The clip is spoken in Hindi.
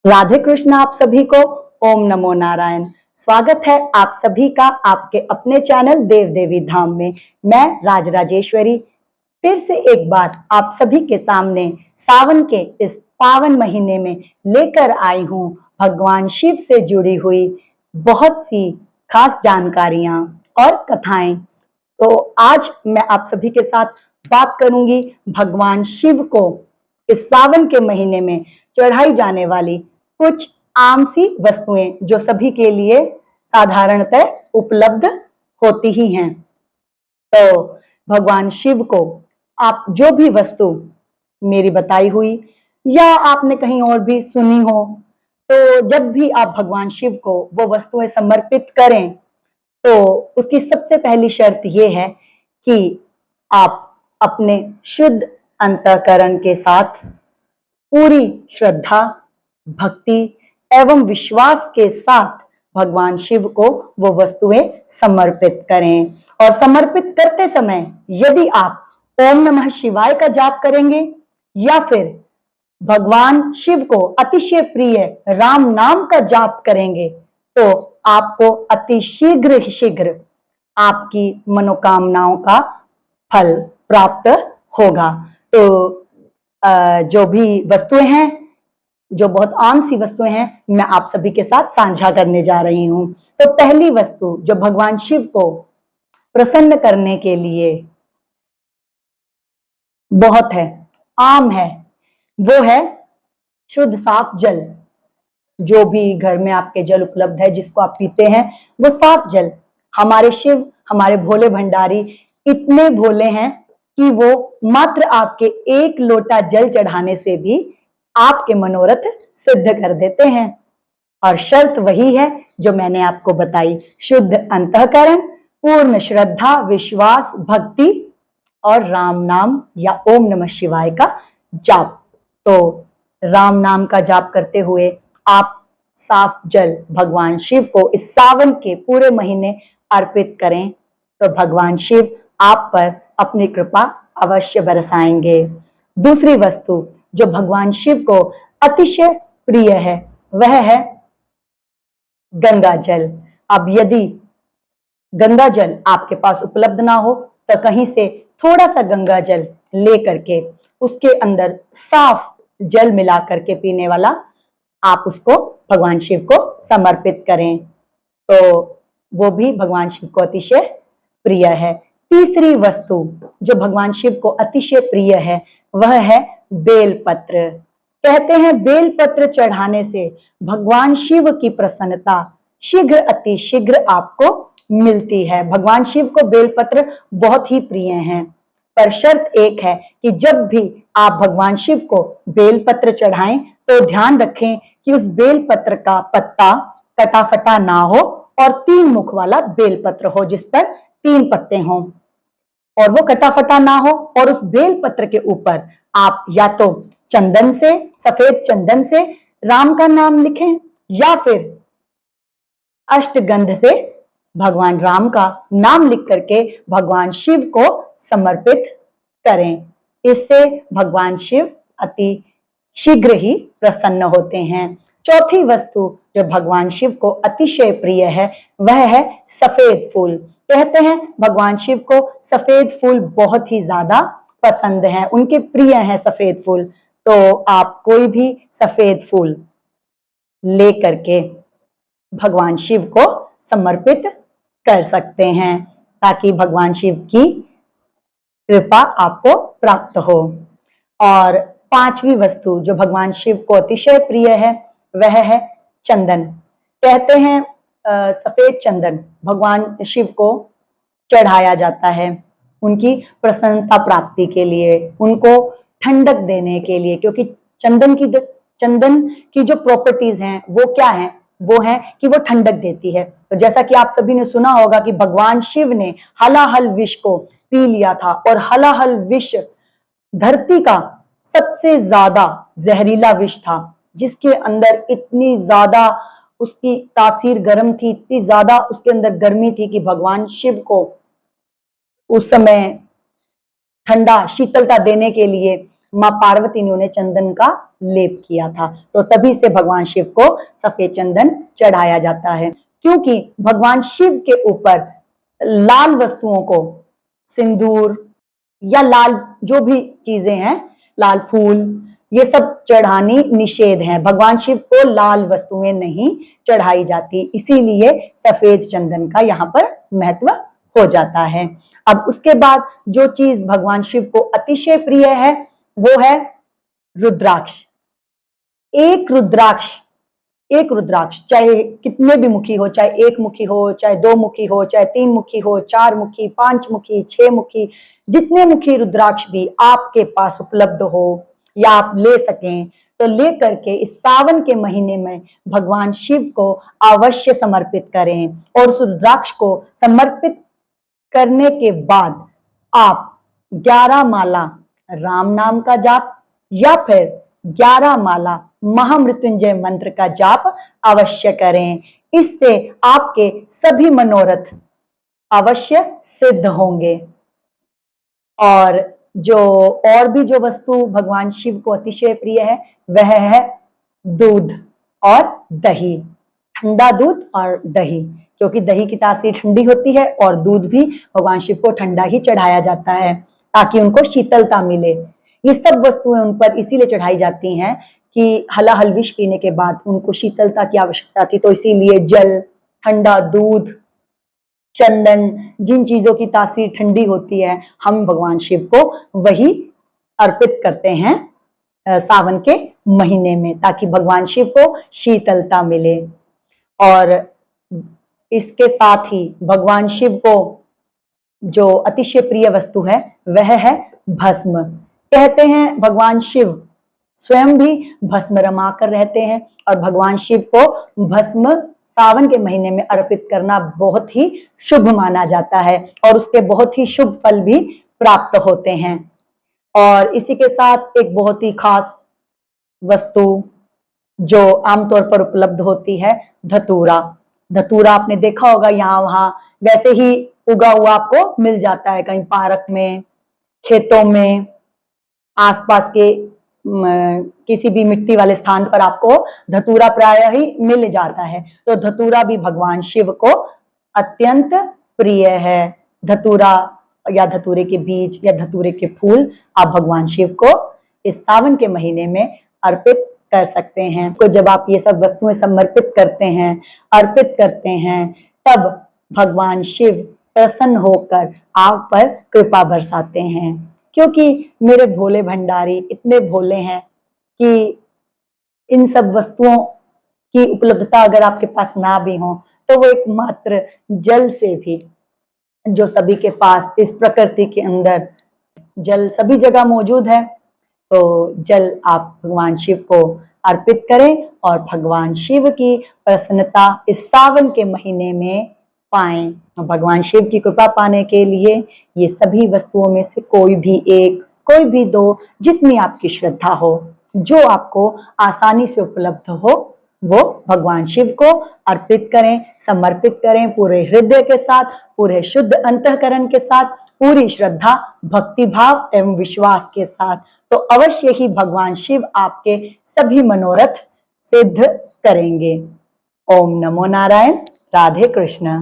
राधे कृष्ण आप सभी को। ओम नमो नारायण। स्वागत है आप सभी का आपके अपने चैनल देव देवी धाम में। मैं राज राजेश्वरी फिर से एक बार आप सभी के सामने सावन के इस पावन महीने में लेकर आई हूँ भगवान शिव से जुड़ी हुई बहुत सी खास जानकारियां और कथाएं। तो आज मैं आप सभी के साथ बात करूंगी भगवान शिव को इस सावन के महीने में चढ़ाई जाने वाली कुछ आम सी वस्तुएं जो सभी के लिए साधारणतः उपलब्ध होती ही हैं। तो भगवान शिव को आप जो भी वस्तु मेरी बताई हुई या आपने कहीं और भी सुनी हो, तो जब भी आप भगवान शिव को वो वस्तुएं समर्पित करें तो उसकी सबसे पहली शर्त यह है कि आप अपने शुद्ध अंतःकरण के साथ पूरी श्रद्धा, भक्ति एवं विश्वास के साथ भगवान शिव को वो वस्तुएं समर्पित करें। और समर्पित करते समय यदि आप ओम नमः शिवाय का जाप करेंगे या फिर भगवान शिव को अतिशय प्रिय राम नाम का जाप करेंगे तो आपको अति शीघ्र आपकी मनोकामनाओं का फल प्राप्त होगा। तो जो भी वस्तुएं हैं, जो बहुत आम सी वस्तुएं हैं, मैं आप सभी के साथ साझा करने जा रही हूं। तो पहली वस्तु जो भगवान शिव को प्रसन्न करने के लिए बहुत है, आम है, वो है शुद्ध साफ जल। जो भी घर में आपके जल उपलब्ध है जिसको आप पीते हैं, वो साफ जल। हमारे शिव, हमारे भोले भंडारी इतने भोले हैं कि वो मात्र आपके एक लोटा जल चढ़ाने से भी आपके मनोरथ सिद्ध कर देते हैं। और शर्त वही है जो मैंने आपको बताई, शुद्ध अंतःकरण, पूर्ण श्रद्धा, विश्वास, भक्ति और राम नाम या ओम नमः शिवाय का जाप। तो राम नाम का जाप करते हुए आप साफ जल भगवान शिव को इस सावन के पूरे महीने अर्पित करें तो भगवान शिव आप पर अपनी कृपा अवश्य बरसाएंगे। दूसरी वस्तु जो भगवान शिव को अतिशय प्रिय है वह है गंगा जल। अब यदि गंगा जल आपके पास उपलब्ध ना हो तो कहीं से थोड़ा सा गंगा जल ले करके उसके अंदर साफ जल मिला करके पीने वाला आप उसको भगवान शिव को समर्पित करें तो वो भी भगवान शिव को अतिशय प्रिय है। तीसरी वस्तु जो भगवान शिव को अतिशय प्रिय है वह है बेलपत्र। कहते हैं बेलपत्र चढ़ाने से भगवान शिव की प्रसन्नता शीघ्र अति शीघ्र आपको मिलती है। भगवान शिव को बेलपत्र बहुत ही प्रिय हैं, पर शर्त एक है कि जब भी आप भगवान शिव को बेलपत्र चढ़ाएं तो ध्यान रखें कि उस बेलपत्र का पत्ता कटा फटा ना हो और 3 मुख वाला बेलपत्र हो जिस पर 3 पत्ते हों, और वो कटा फटा ना हो। और उस बेलपत्र के ऊपर आप या तो चंदन से, सफेद चंदन से राम का नाम लिखें या फिर अष्टगंध से भगवान राम का नाम लिख करके भगवान शिव को समर्पित करें। इससे भगवान शिव अति शीघ्र ही प्रसन्न होते हैं। चौथी वस्तु जो भगवान शिव को अतिशय प्रिय है वह है सफेद फूल। कहते हैं भगवान शिव को सफेद फूल बहुत ही ज्यादा पसंद है, उनके प्रिय हैं सफेद फूल। तो आप कोई भी सफेद फूल ले करके भगवान शिव को समर्पित कर सकते हैं ताकि भगवान शिव की कृपा आपको प्राप्त हो। और 5वीं वस्तु जो भगवान शिव को अतिशय प्रिय है वह है चंदन। कहते हैं सफेद चंदन भगवान शिव को चढ़ाया जाता है उनकी प्रसन्नता प्राप्ति के लिए, उनको ठंडक देने के लिए, क्योंकि चंदन की जो प्रॉपर्टीज हैं वो क्या है, वो है कि वो ठंडक देती है। तो जैसा कि आप सभी ने सुना होगा कि भगवान शिव ने हलाहल विष को पी लिया था और हलाहल विष धरती का सबसे ज्यादा जहरीला विष था जिसके अंदर इतनी ज्यादा उसकी तासीर गर्म थी, इतनी ज्यादा उसके अंदर गर्मी थी कि भगवान शिव को उस समय ठंडा शीतलता देने के लिए माँ पार्वती ने उन्हें चंदन का लेप किया था, तो तभी से भगवान शिव को सफेद चंदन चढ़ाया जाता है। क्योंकि भगवान शिव के ऊपर लाल वस्तुओं को, सिंदूर या लाल जो भी चीजें हैं, लाल फूल, ये सब चढ़ानी निषेध है। भगवान शिव को लाल वस्तुएं नहीं चढ़ाई जाती, इसीलिए सफेद चंदन का यहाँ पर महत्व हो जाता है। अब उसके बाद जो चीज भगवान शिव को अतिशय प्रिय है वो है रुद्राक्ष। एक रुद्राक्ष, एक रुद्राक्ष चाहे कितने भी मुखी हो, चाहे एक मुखी हो, चाहे दो मुखी हो, चाहे तीन मुखी हो, चार मुखी, पांच मुखी, छह मुखी, जितने मुखी रुद्राक्ष भी आपके पास उपलब्ध हो या आप ले सकें तो ले करके इस सावन के महीने में भगवान शिव को अवश्य समर्पित करें। और उस रुद्राक्ष को समर्पित करने के बाद आप 11 माला राम नाम का जाप या फिर 11 माला महामृत्युंजय मंत्र का जाप अवश्य करें। इससे आपके सभी मनोरथ अवश्य सिद्ध होंगे। और भी जो वस्तु भगवान शिव को अतिशय प्रिय है वह है दूध और दही, ठंडा दूध और दही, क्योंकि दही की तासीर ठंडी होती है और दूध भी भगवान शिव को ठंडा ही चढ़ाया जाता है ताकि उनको शीतलता मिले। ये सब वस्तुएं उन पर इसीलिए चढ़ाई जाती हैं कि हलाहल विष पीने के बाद उनको शीतलता की आवश्यकता थी, तो इसीलिए जल, ठंडा दूध, चंदन, जिन चीजों की तासीर ठंडी होती है हम भगवान शिव को वही अर्पित करते हैं सावन के महीने में, ताकि भगवान शिव को शीतलता मिले। और इसके साथ ही भगवान शिव को जो अतिशय प्रिय वस्तु है वह है भस्म। कहते हैं भगवान शिव स्वयं भी भस्म रमा कर रहते हैं और भगवान शिव को भस्म सावन के महीने में अर्पित करना बहुत ही शुभ माना जाता है और उसके बहुत ही शुभ फल भी प्राप्त होते हैं। और इसी के साथ एक बहुत ही खास वस्तु जो आमतौर पर उपलब्ध होती है, धतूरा। धतूरा आपने देखा होगा यहाँ वहां वैसे ही उगा हुआ आपको मिल जाता है, कहीं पार्क में, खेतों में, आसपास के किसी भी मिट्टी वाले स्थान पर आपको धतूरा प्रायः ही मिल जाता है। तो धतूरा भी भगवान शिव को अत्यंत प्रिय है। धतूरा या धतूरे के बीज या धतूरे के फूल आप भगवान शिव को इस सावन के महीने में अर्पित कर सकते हैं। तो जब आप ये सब वस्तुएं समर्पित करते हैं, अर्पित करते हैं, तब भगवान शिव प्रसन्न होकर आप पर कृपा बरसाते हैं। क्योंकि मेरे भोले भंडारी इतने भोले हैं कि इन सब वस्तुओं की उपलब्धता अगर आपके पास ना भी हो तो वो एक मात्र जल से भी, जो सभी के पास इस प्रकृति के अंदर जल सभी जगह मौजूद है, तो जल आप भगवान शिव को अर्पित करें और भगवान शिव की प्रसन्नता इस सावन के महीने में पाएं। भगवान शिव की कृपा पाने के लिए ये सभी वस्तुओं में से कोई भी एक, कोई भी दो, जितनी आपकी श्रद्धा हो, जो आपको आसानी से उपलब्ध हो, वो भगवान शिव को अर्पित करें, समर्पित करें पूरे हृदय के साथ, पूरे शुद्ध अंतःकरण के साथ, पूरी श्रद्धा, भक्ति भाव एवं विश्वास के साथ। तो अवश्य ही भगवान शिव आपके सभी मनोरथ सिद्ध करेंगे। ओम नमो नारायण। राधे कृष्ण।